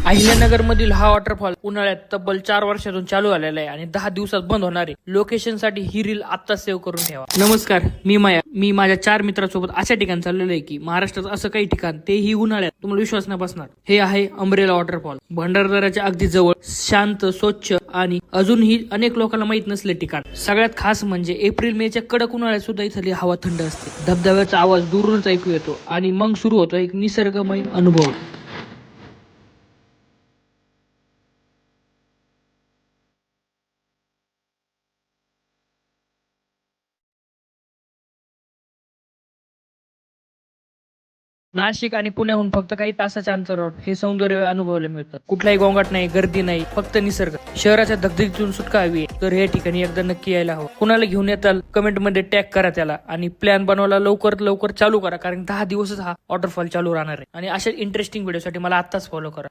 अहिल्यानगर मधील हा वॉटरफॉल उन्हाळ्यात तब्बल 4 वर्षातून चालू झालेला आहे आणि 10 दिवसात बंद होणार आहे. लोकेशन साठी ही रील आता सेव्ह करून ठेवा. नमस्कार, मी माया. मी माझ्या 4 मित्रांसोबत अशा ठिकाणी चाललेलो आहे की महाराष्ट्रात असं काही ठिकाण तेही उन्हाळ्यात तुम्हाला विश्वास नाही बसणार. हे आहे अंब्रेला वॉटरफॉल. भंडारदऱ्याच्या अगदी जवळ, शांत, स्वच्छ आणि अजूनही अनेक लोकांना माहित नसले ठिकाण. सगळ्यात खास म्हणजे एप्रिल मे च्या कडक उन्हाळ्यात सुद्धा इथली हवा थंड असते. धबधब्याचा आवाज दूरूनच ऐकू येतो आणि मग सुरू होतो एक निसर्गमय अनुभव. नाशिक आणि पुण्याहून फक्त काही तासाच्या अंतरावर हे सौंदर्य अनुभवले मिळतात. कुठलाही गोंगाट नाही, गर्दी नाही, फक्त निसर्ग. शहराच्या धगधगीतून सुटका हवी तर हे ठिकाणी एकदा नक्की यायला हवं. कुणाला घेऊन येताल कमेंट मध्ये टॅग करा त्याला आणि प्लॅन बनवायला लवकरात लवकर चालू करा, कारण 10 दिवसच हा वॉटरफॉल चालू राहणार आहे. आणि अशा इंटरेस्टिंग व्हिडिओसाठी मला आत्ताच फॉलो करा.